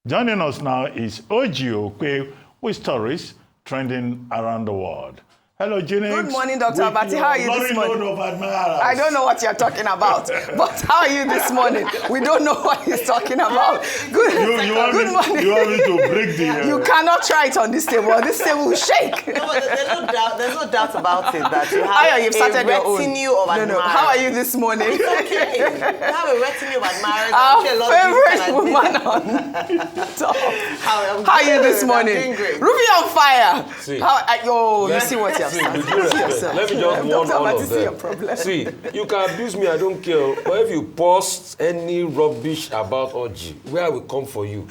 Joining us now is OjyOkpe with stories trending around the world. Hello, Jenny. Good morning, Dr. Baci. How are you this morning? I don't know what you're talking about, but how are you this morning? We don't know what he's talking about. Good morning. You want me to break the... You cannot try it on this table. This table will shake. No, there's no doubt about it that you have you've started a retinue of admirers. No. How are you this morning? It's okay. You have a retinue of admirers. Our favorite woman on top. How are you this morning? Ruby on fire. See, you see what you're see, with due respect, let me just warn all of them. See, you can abuse me, I don't care. But if you post any rubbish about Oji, where I will come for you?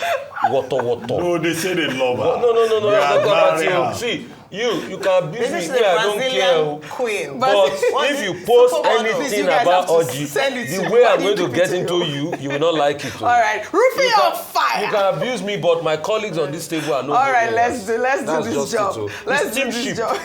Water. No, they say they love her. No. See, you can abuse me, I don't care. Queen. But if you post anything about Oji, the way I'm going to get into you will not like it. All right, Ruby on fire. You can abuse me, but my colleagues on this table are not. All right, let's do this job. Let's do this job.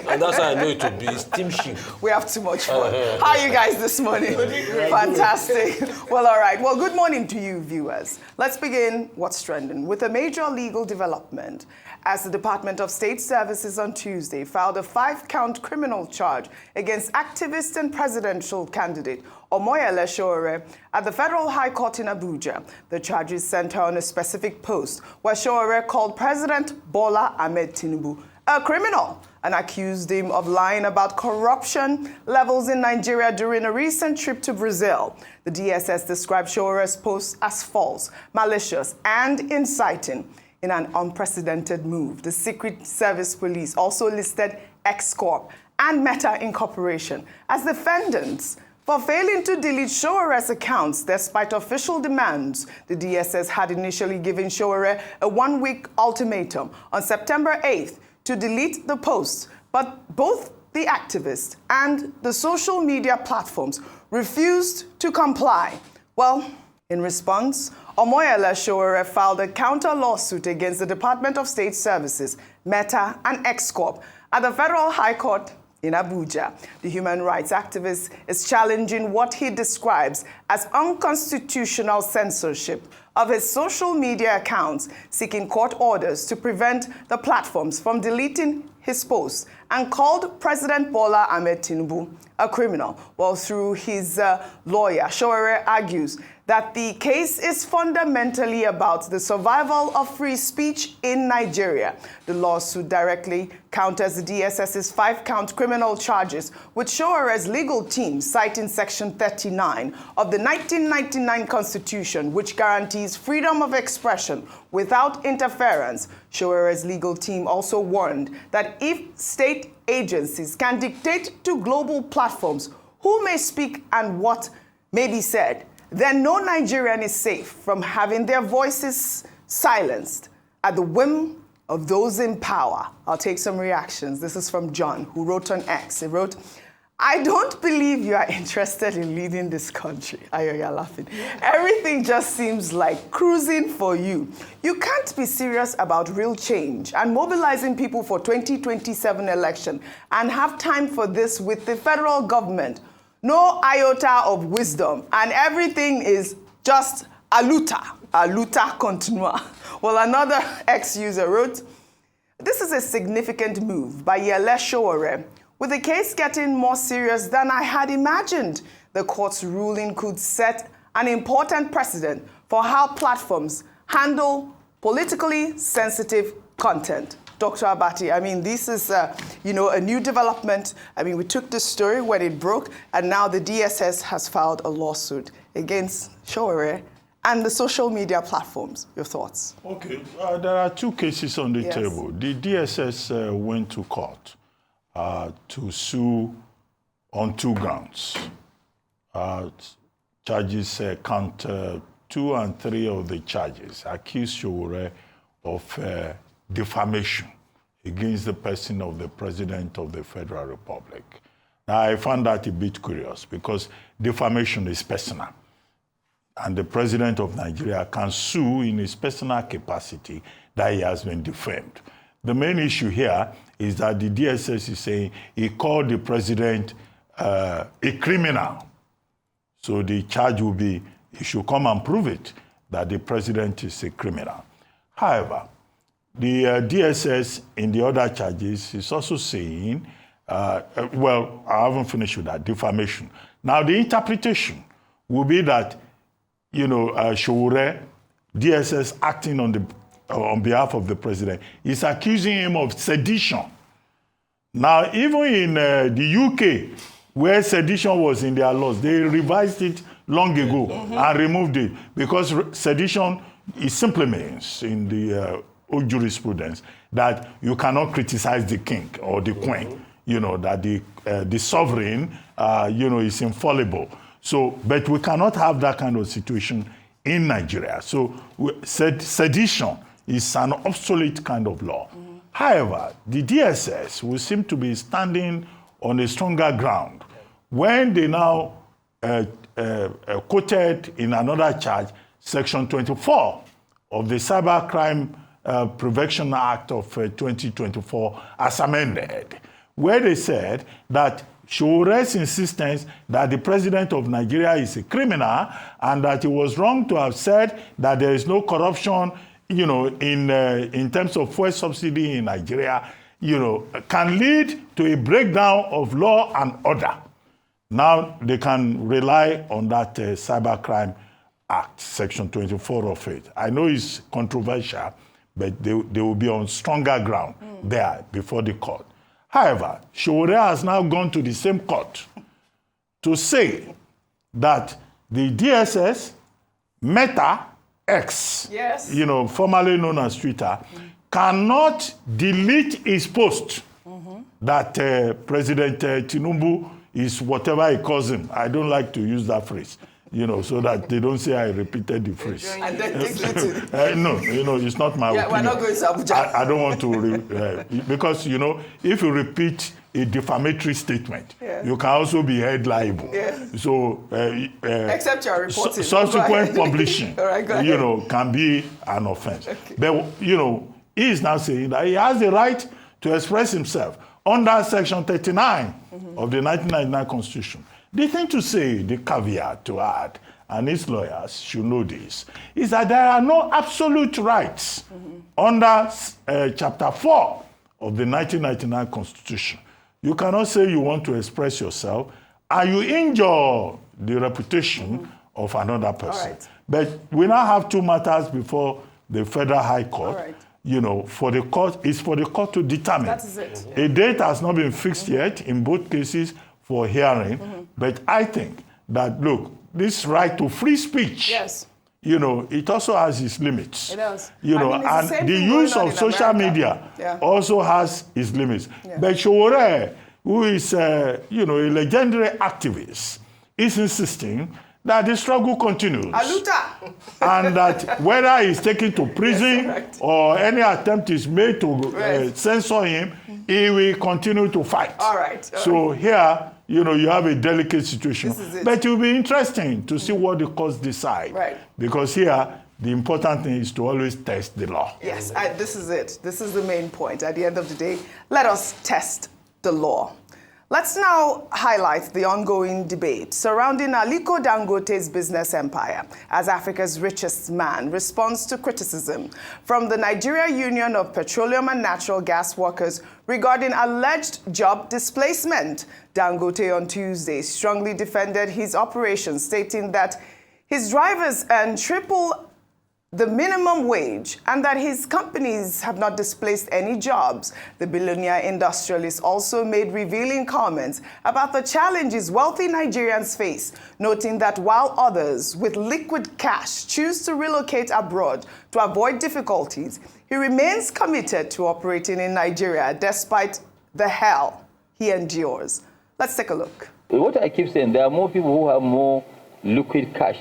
And that's how I know it will be. It's team ship. We have too much fun. How are you guys this morning? Fantastic. Well, all right. Well, good morning to you, viewers. Let's begin what's trending with a major legal development as the Department of State Services on Tuesday filed a 5-count criminal charge against activist and presidential candidate Omoyele Sowore at the Federal High Court in Abuja. The charges center on a specific post where Sowore called President Bola Ahmed Tinubu a criminal and accused him of lying about corruption levels in Nigeria during a recent trip to Brazil. The DSS described Sowore's post as false, malicious, and inciting. In an unprecedented move, the Secret Service Police also listed X Corp and Meta Incorporation as defendants for failing to delete Sowore's accounts despite official demands. The DSS had initially given Sowore a 1-week ultimatum on September 8th to delete the posts, but both the activist and the social media platforms refused to comply. Well, in response, Omoyele Sowore filed a counter lawsuit against the Department of State Services, Meta, and X Corp at the Federal High Court in Abuja. The human rights activist is challenging what he describes as unconstitutional censorship of his social media accounts, seeking court orders to prevent the platforms from deleting his posts, and called President Bola Ahmed Tinubu a criminal. Well, through his lawyer, Sowore argues that the case is fundamentally about the survival of free speech in Nigeria. The lawsuit directly counters the DSS's 5-count criminal charges, with Sowore's legal team citing Section 39 of the 1999 Constitution, which guarantees freedom of expression without interference. Sowore's legal team also warned that if state agencies can dictate to global platforms who may speak and what may be said, then no Nigerian is safe from having their voices silenced at the whim of those in power. I'll take some reactions. This is from John, who wrote on X. He wrote, "I don't believe you are interested in leading this country." You're laughing. Everything just seems like cruising for you. You can't be serious about real change and mobilizing people for 2027 election and have time for this with the federal government. No iota of wisdom, and everything is just aluta continua. Well, another ex-user wrote, "This is a significant move by Yele Sowore, with the case getting more serious than I had imagined. The court's ruling could set an important precedent for how platforms handle politically sensitive content." Dr. Baci, I mean, this is, a new development. I mean, we took this story when it broke, and now the DSS has filed a lawsuit against Sowore and the social media platforms. Your thoughts? Okay, there are 2 cases on the table. The DSS went to court to sue on 2 grounds. Charges count 2 and 3 of the charges accuse Sowore of defamation against the person of the President of the Federal Republic. Now, I found that a bit curious because defamation is personal, and the President of Nigeria can sue in his personal capacity that he has been defamed. The main issue here is that the DSS is saying he called the President a criminal. So the charge will be, he should come and prove it. that the president is a criminal. However, the DSS in the other charges is also saying, well, I haven't finished with that, defamation. Now, the interpretation will be that, Sowore, DSS acting on behalf of the president, is accusing him of sedition. Now, even in the UK, where sedition was in their laws, they revised it long ago and removed it because sedition, it simply means in the old jurisprudence that you cannot criticize the king or the queen, that the sovereign, is infallible. So, but we cannot have that kind of situation in Nigeria. So, sedition is an obsolete kind of law. However, the DSS will seem to be standing on a stronger ground when they now quoted in another charge, Section 24 of the Cybercrime Prevention Act of 2024 as amended, where they said that Sowore's insistence that the president of Nigeria is a criminal and that it was wrong to have said that there is no corruption, in terms of fuel subsidy in Nigeria, can lead to a breakdown of law and order. Now they can rely on that Cybercrime Act, Section 24 of it. I know it's controversial, but they will be on stronger ground there before the court. However, Sowore has now gone to the same court to say that the DSS, Meta, X, formerly known as Twitter, cannot delete his post that President Tinubu is whatever he calls him. I don't like to use that phrase, so that they don't say I repeated the phrase. And then no, it's not my opinion. We're not going to Abuja. I don't want to, because, if you repeat a defamatory statement, you can also be held liable. So, except you're reporting. Subsequent publishing, right, can be an offense. Okay. But, he is now saying that he has the right to express himself under Section 39 of the 1999 Constitution. The thing to say, the caveat to add, and his lawyers should know this, is that there are no absolute rights under Chapter 4 of the 1999 Constitution. You cannot say you want to express yourself and you injure the reputation of another person. Right. But we now have two matters before the Federal High Court. For the court, it's for the court to determine. That is it. A date has not been fixed yet in both cases for hearing, but I think that, look, this right to free speech, it also has its limits. It does. And the use of social media also has its limits. But Sowore, who is, a legendary activist, is insisting that the struggle continues. Aluta. And that whether he's taken to prison or any attempt is made to censor him, he will continue to fight. All right. So here, you have a delicate situation. But it will be interesting to see what the courts decide. Right. Because here, the important thing is to always test the law. Yes, this is it. This is the main point. At the end of the day, let us test the law. Let's now highlight the ongoing debate surrounding Aliko Dangote's business empire as Africa's richest man responds to criticism from the Nigeria Union of Petroleum and Natural Gas Workers regarding alleged job displacement. Dangote on Tuesday strongly defended his operation, stating that his drivers earn triple the minimum wage and that his companies have not displaced any jobs. The billionaire industrialist also made revealing comments about the challenges wealthy Nigerians face, noting that while others with liquid cash choose to relocate abroad to avoid difficulties, he remains committed to operating in Nigeria despite the hell he endures. Let's take a look. What I keep saying, there are more people who have more liquid cash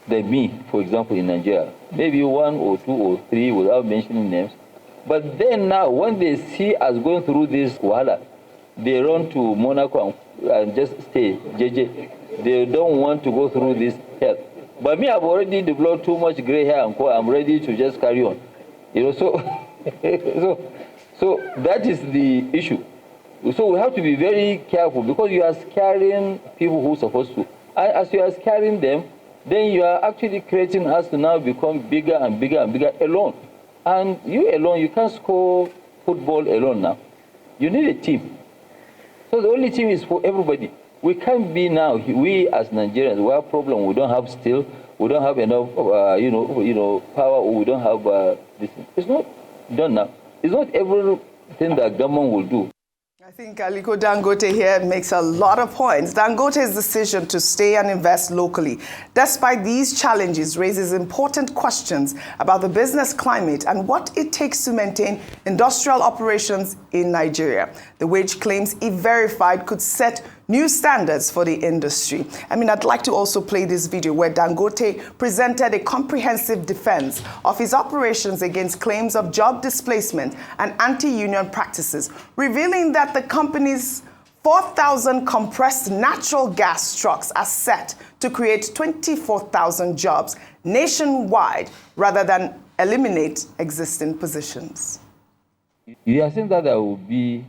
than me, for example, in Nigeria. Maybe one or two or three without mentioning names. But then now, when they see us going through this wahala, they run to Monaco and just stay, JJ. They don't want to go through this hell. But me, I've already developed too much gray hair and I'm ready to just carry on. So that is the issue. So we have to be very careful because you are scaring people who are supposed to. As you are scaring them, then you are actually creating us to now become bigger and bigger and bigger alone. And you alone, you can't score football alone now. You need a team. So the only team is for everybody. We can't be now, we as Nigerians, we have a problem. We don't have steel, we don't have enough, power, or we don't have this. It's not done now. It's not everything that government will do. I think Aliko Dangote here makes a lot of points. Dangote's decision to stay and invest locally, despite these challenges, raises important questions about the business climate and what it takes to maintain industrial operations in Nigeria. The wage claims, if verified, could set new standards for the industry. I mean, I'd like to also play this video where Dangote presented a comprehensive defense of his operations against claims of job displacement and anti-union practices, revealing that the company's 4,000 compressed natural gas trucks are set to create 24,000 jobs nationwide rather than eliminate existing positions. You are saying that there will be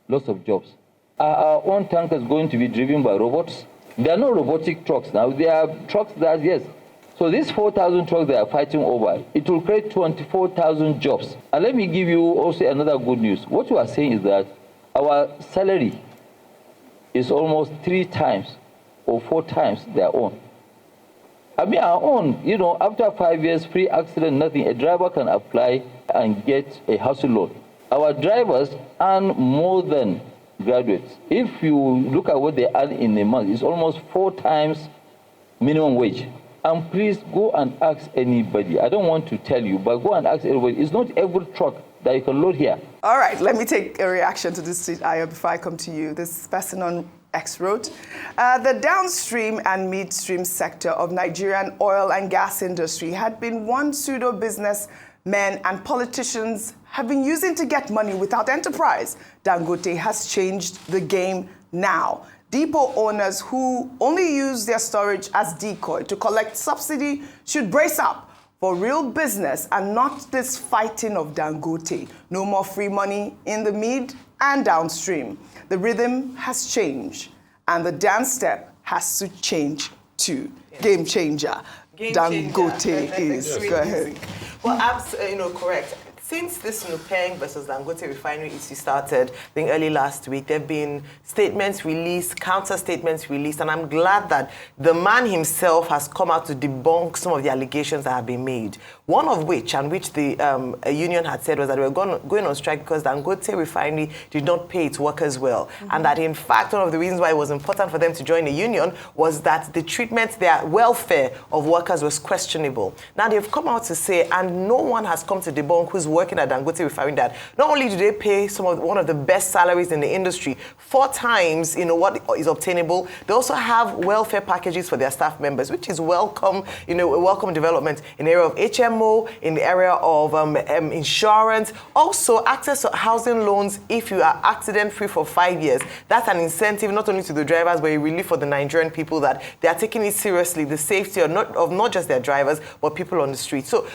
lots of jobs. Are our own tankers going to be driven by robots? There are no robotic trucks now. There are trucks that, yes. So these 4,000 trucks they are fighting over, it will create 24,000 jobs. And let me give you also another good news. What you are saying is that our salary is almost 3 times or 4 times their own. I mean, our own, after 5 years, free accident, nothing, a driver can apply and get a hustle loan. Our drivers earn more than graduates. If you look at what they earn in a month, it's almost 4 times minimum wage. And please go and ask anybody. I don't want to tell you, but go and ask everybody. It's not every truck that you can load here. All right, let me take a reaction to this, Ayo, before I come to you. This person on X wrote, the downstream and midstream sector of Nigerian oil and gas industry had been one pseudo businessmen and politicians have been using to get money without enterprise. Dangote has changed the game now. Depot owners who only use their storage as decoy to collect subsidy should brace up for real business and not this fighting of Dangote. No more free money in the mid and downstream. The rhythm has changed and the dance step has to change too. Yes. Game changer. Dangote is. Go ahead. Well, correct. Since this NUPENG versus Dangote Refinery issue started, I think early last week, there have been statements released, counter statements released, and I'm glad that the man himself has come out to debunk some of the allegations that have been made. One of which, and which the union had said, was that we were going on strike because Dangote Refinery did not pay its workers well. Mm-hmm. And that, in fact, one of the reasons why it was important for them to join the union was that the treatment, their welfare of workers was questionable. Now, they've come out to say, and no one has come to debunk who's working at Dangote Refinery, that not only do they pay one of the best salaries in the industry, 4 times what is obtainable, they also have welfare packages for their staff members, which is welcome, a welcome development in the area of HMO, in the area of insurance, also access to housing loans if you are accident-free for 5 years. That's an incentive not only to the drivers, but a relief for the Nigerian people that they are taking it seriously, the safety of not just their drivers, but people on the street. So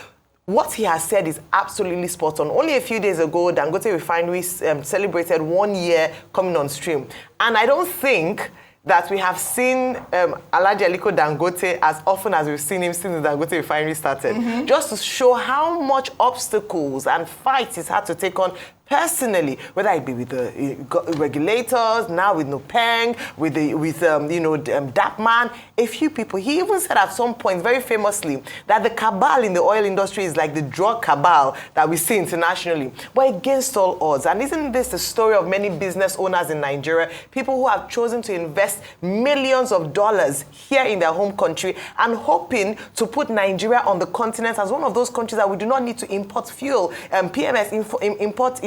what he has said is absolutely spot on. Only a few days ago, Dangote Refinery celebrated 1 year coming on stream. And I don't think that we have seen Alhaji Aliko Dangote as often as we've seen him since the Dangote Refinery started. Mm-hmm. Just to show how much obstacles and fights he's had to take on personally, whether it be with the regulators, now with NUPENG, with DAPMAN, a few people. He even said at some point, very famously, that the cabal in the oil industry is like the drug cabal that we see internationally. But against all odds, and isn't this the story of many business owners in Nigeria, people who have chosen to invest millions of dollars here in their home country and hoping to put Nigeria on the continent as one of those countries that we do not need to import fuel, PMS, import,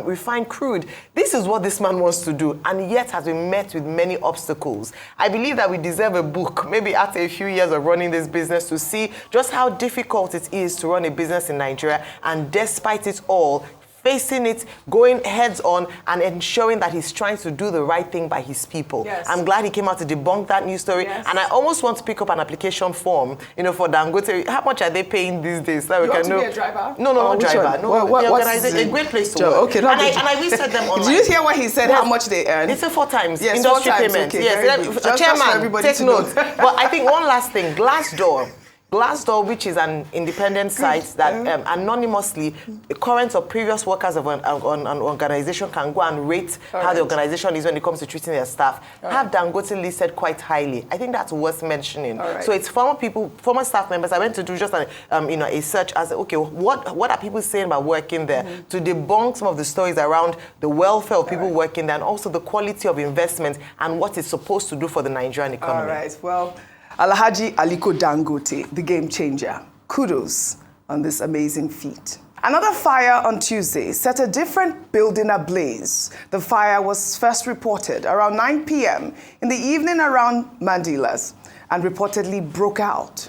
refined crude. This is what this man wants to do, and yet has been met with many obstacles. I believe that we deserve a book, maybe after a few years of running this business, to see just how difficult it is to run a business in Nigeria, and despite it all, facing it, going heads on, and ensuring that he's trying to do the right thing by his people. Yes. I'm glad he came out to debunk that news story. Yes. And I almost want to pick up an application form, for Dangote. How much are they paying these days? So we You can want to be a driver? No, not driver. One? No, What's organization, a great place to work. Okay, and I reset them online. Did you hear what he said? How much they earn? It's a 4 times Yes, industry 4 times, payment. okay, Yes, just chairman, for everybody take to know. notes. But I think one last thing, Glassdoor, which is an independent site that anonymously current or previous workers of an organization can go and rate how the organization is when it comes to treating their staff. Have Dangote listed quite highly. I think that's worth mentioning. So it's former staff members. I went to do just a search as, okay, what are people saying about working there, to debunk some of the stories around the welfare of people working there and also the quality of investment and what it's supposed to do for the Nigerian economy. All right, well, Alhaji Aliko Dangote, the game changer. Kudos on this amazing feat. Another fire on Tuesday set a different building ablaze. The fire was first reported around 9 p.m. in the evening around Mandilas and reportedly broke out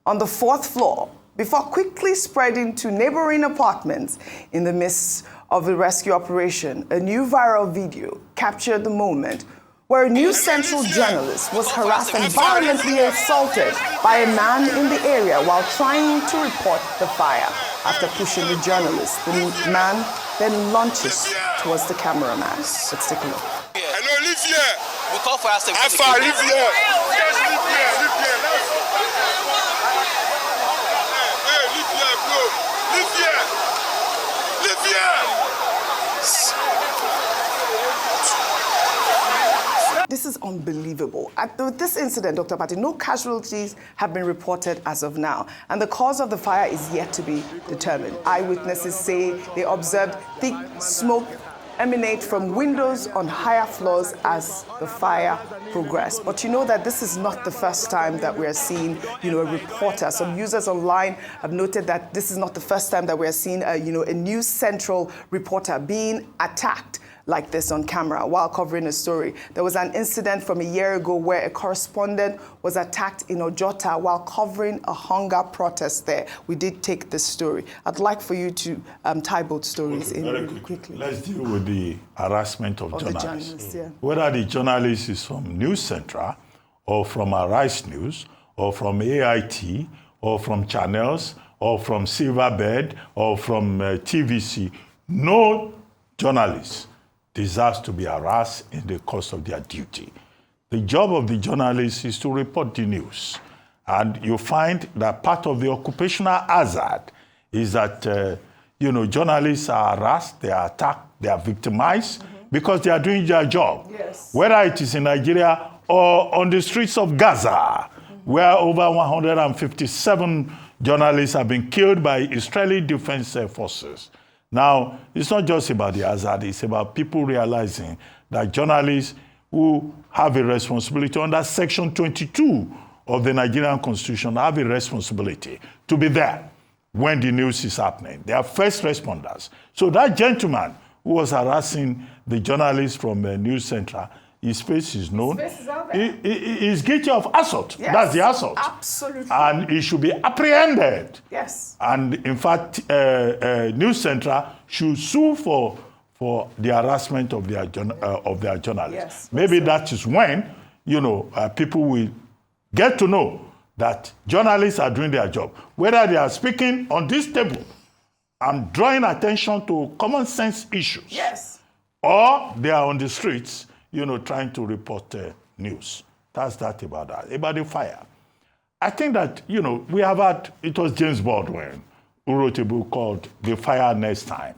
on the 4th floor before quickly spreading to neighboring apartments in the midst of the rescue operation. A new viral video captured the moment where a News Central journalist was harassed and violently assaulted by a man in the area while trying to report the fire. After pushing the journalist, the man then launches towards the cameraman. Let's take a look. Hello, live here. We call for us to Alpha, live here. Yes, live here, live here. Hey, live here, bro. Live here. Live here. This is unbelievable. With this incident, Dr. Patti, no casualties have been reported as of now, and the cause of the fire is yet to be determined. Eyewitnesses say they observed thick smoke emanate from windows on higher floors as the fire progressed. But you know that this is not the first time that we are seeing, a reporter. Some users online have noted that this is not the first time that we are seeing, a News Central reporter being attacked like this on camera while covering a story. There was an incident from a year ago where a correspondent was attacked in Ojota while covering a hunger protest there. We did take this story. I'd like for you to tie both stories in very quickly. Let's deal with the harassment of journalists. The journalists, yeah. Whether the journalist is from News Central or from Arise News or from AIT or from Channels or from Silverbird or from TVC, no journalist deserves to be harassed in the course of their duty. The job of the journalist is to report the news. And you find that part of the occupational hazard is that, journalists are harassed, they are attacked, they are victimized because they are doing their job. Yes. Whether it is in Nigeria or on the streets of Gaza, where over 157 journalists have been killed by Israeli Defense Forces. Now, it's not just about the hazard, it's about people realizing that journalists who have a responsibility under Section 22 of the Nigerian Constitution have a responsibility to be there when the news is happening. They are first responders. So that gentleman who was harassing the journalist from News Central, his face is known. His face is out there. He is guilty of assault. Yes, that's the assault. absolutely. And he should be apprehended. Yes. And in fact, News Central should sue for the harassment of their journalists. Yes, maybe that is when, people will get to know that journalists are doing their job. Whether they are speaking on this table and drawing attention to common sense issues. Yes. Or they are on the streets, trying to report news. That's that about that. About the fire. I think that, we have had, it was James Baldwin who wrote a book called The Fire Next Time.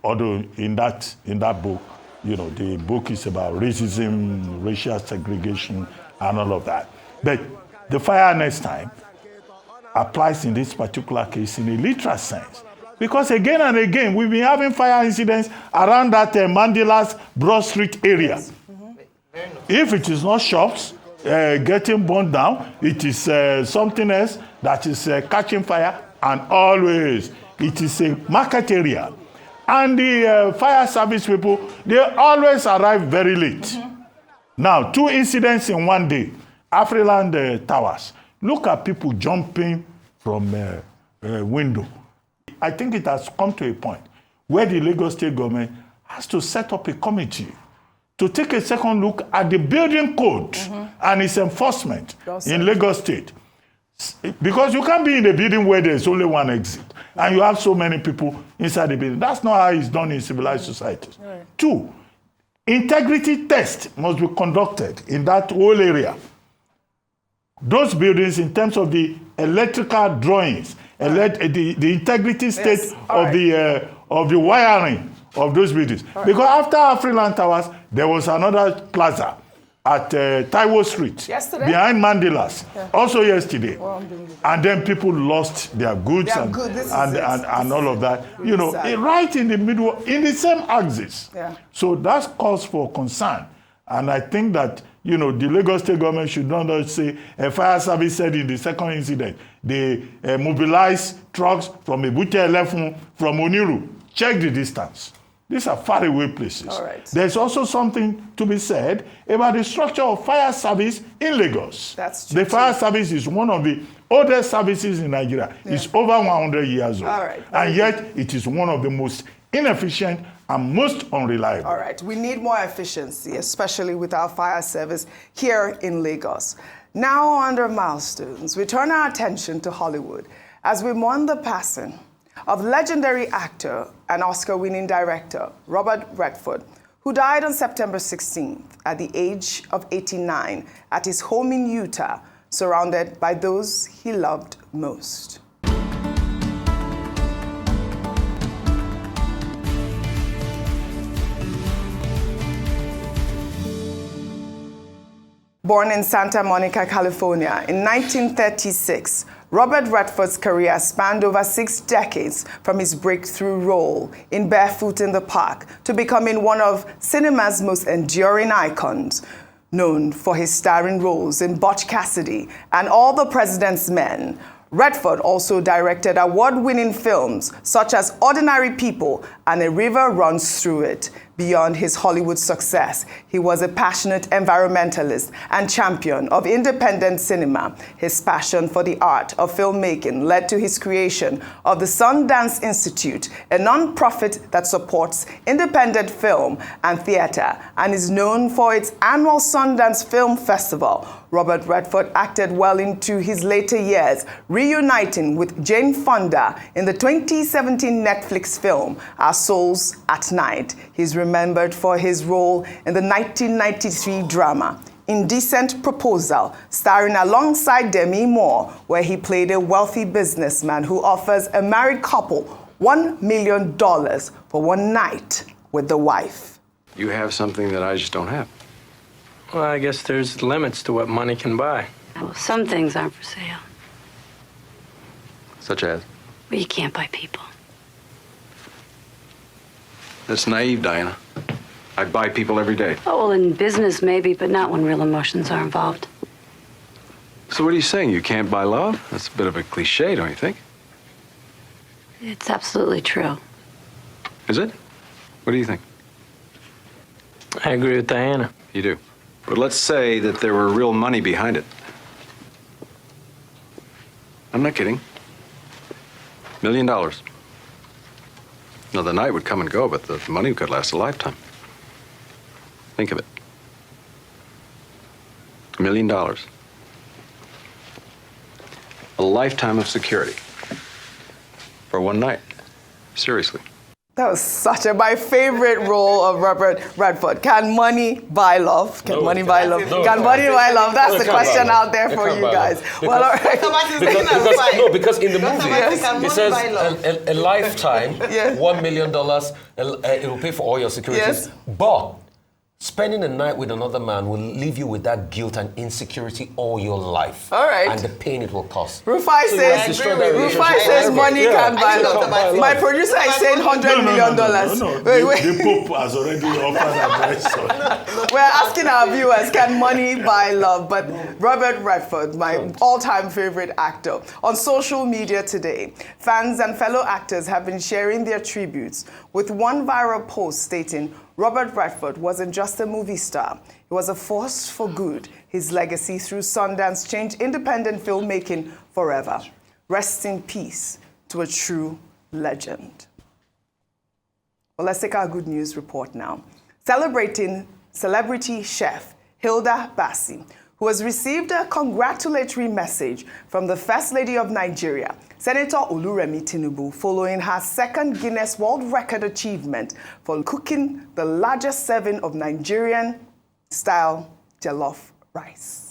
Although in that book, the book is about racism, racial segregation, and all of that. But The Fire Next Time applies in this particular case in a literal sense. Because again and again, we've been having fire incidents around that Mandilas Broad Street area. Yes. If it is not shops getting burned down, it is something else that is catching fire, and always it is a market area. And the fire service people, they always arrive very late. Now, 2 incidents in one day. Afriland Towers. Look at people jumping from window. I think it has come to a point where the Lagos state government has to set up a committee to take a second look at the building code and its enforcement in Lagos state. Because you can't be in a building where there's only one exit and you have so many people inside the building. That's not how it's done in civilized societies. Right. 2, integrity test must be conducted in that whole area. Those buildings, in terms of the electrical drawings, the integrity state of the wiring of those buildings. Because after Afriland Towers, there was another plaza at Taiwo Street, behind Mandela's, also yesterday. And then people lost their goods and all of that. You know, right in the middle, in the same axis. Yeah. So that's cause for concern. And I think that, you know, the Lagos state government should not just say, a fire service said in the second incident, they mobilized trucks from Ebute Elefun, from Oniru. Check the distance. These are faraway places. All right. There's also something to be said about the structure of fire service in Lagos. That's true. The fire service is one of the oldest services in Nigeria. Yeah. It's over 100 years old. All right. And yet it is one of the most inefficient and most unreliable. All right. We need more efficiency, especially with our fire service here in Lagos. Now, under milestones, we turn our attention to Hollywood as we mourn the passing of legendary actor and Oscar-winning director Robert Redford, who died on September 16th at the age of 89 at his home in Utah, surrounded by those he loved most. Born in Santa Monica, California in 1936, Robert Redford's career spanned over 6 decades, from his breakthrough role in Barefoot in the Park to becoming one of cinema's most enduring icons, known for his starring roles in Butch Cassidy and All the President's Men. Redford also directed award-winning films such as Ordinary People and A River Runs Through It. Beyond his Hollywood success, he was a passionate environmentalist and champion of independent cinema. His passion for the art of filmmaking led to his creation of the Sundance Institute, a non-profit that supports independent film and theater and is known for its annual Sundance Film Festival. Robert Redford acted well into his later years, reuniting with Jane Fonda in the 2017 Netflix film Our Souls at Night. He's remembered for his role in the 1993 drama Indecent Proposal, starring alongside Demi Moore, where he played a wealthy businessman who offers a married couple $1 million for one night with the wife. You have something that I just don't have. Well, I guess there's limits to what money can buy. Well, some things aren't for sale. Such as? Well, you can't buy people. That's naive, Diana. I buy people every day. Oh, well, in business maybe, but not when real emotions are involved. So what are you saying? You can't buy love? That's a bit of a cliche, don't you think? It's absolutely true. Is it? What do you think? I agree with Diana. You do? But let's say that there were real money behind it. I'm not kidding. $1 million. Now, the night would come and go, but the money could last a lifetime. Think of it. $1 million. A lifetime of security. For one night. Seriously. That was my favorite role of Robert Redford. Can money buy love? Can money buy love? Can money buy love? That's the question out there for you guys. Well, all right. Because in the movie, it says a lifetime, $1 million, it will pay for all your securities. But spending a night with another man will leave you with that guilt and insecurity all your life. All right. And the pain it will cost. Rufai says money can buy love. My producer is saying $100 million. No. The Pope has already offered advice. We're asking our viewers, can money buy love? But Robert Redford, my all-time favorite actor. On social media today, fans and fellow actors have been sharing their tributes, with one viral post stating, Robert Redford wasn't just a movie star. He was a force for good. His legacy through Sundance changed independent filmmaking forever. Rest in peace to a true legend. Well, let's take our good news report now. Celebrating celebrity chef Hilda Baci, who has received a congratulatory message from the First Lady of Nigeria, Senator Oluremi Tinubu, following her second Guinness World Record achievement for cooking the largest serving of Nigerian-style jollof rice.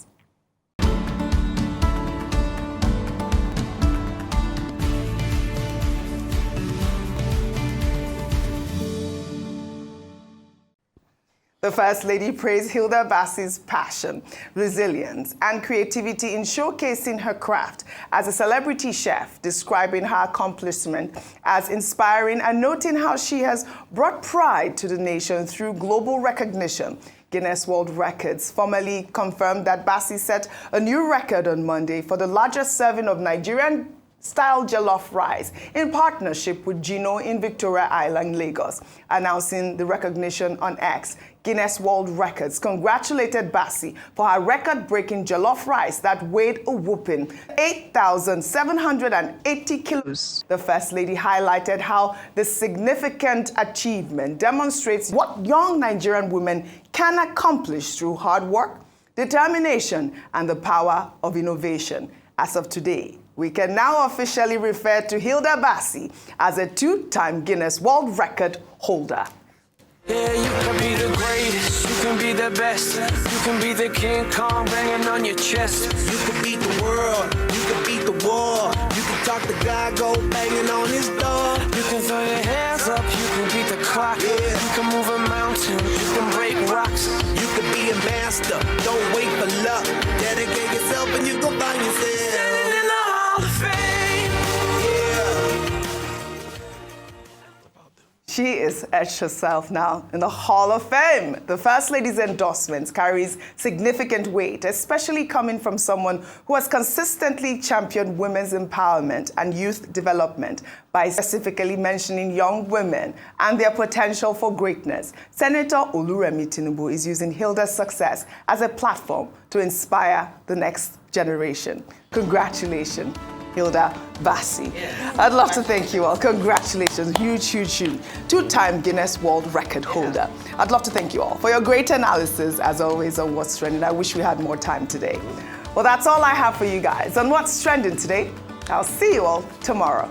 The First Lady praised Hilda Baci's passion, resilience, and creativity in showcasing her craft as a celebrity chef, describing her accomplishment as inspiring and noting how she has brought pride to the nation through global recognition. Guinness World Records formally confirmed that Baci set a new record on Monday for the largest serving of Nigerian-style jollof rice in partnership with Gino in Victoria Island, Lagos. Announcing the recognition on X, Guinness World Records congratulated Baci for her record-breaking jollof rice that weighed a whopping 8,780 kilos. The First Lady highlighted how the significant achievement demonstrates what young Nigerian women can accomplish through hard work, determination, and the power of innovation. As of today, we can now officially refer to Hilda Baci as a two-time Guinness World Record holder. Yeah, you can be the greatest, you can be the best, you can be the King Kong banging on your chest. You can beat the world, you can beat the war, you can talk to God, go banging on his door. You can throw your hands up, you can beat the clock, yeah. You can move a mountain, you can break rocks. You can be a master, don't wait for luck, dedicate yourself and you go find yourself. Standing in the Hall of Fame. She is etched herself now in the Hall of Fame. The First Lady's endorsements carries significant weight, especially coming from someone who has consistently championed women's empowerment and youth development by specifically mentioning young women and their potential for greatness. Senator Oluremi Tinubu is using Hilda's success as a platform to inspire the next generation. Congratulations, Hilda Baci. Yes. I'd love to thank you all. Congratulations, huge, huge, huge. Two-time Guinness World Record holder. I'd love to thank you all for your great analysis, as always, on What's Trending. I wish we had more time today. Well, that's all I have for you guys on What's Trending today. I'll see you all tomorrow.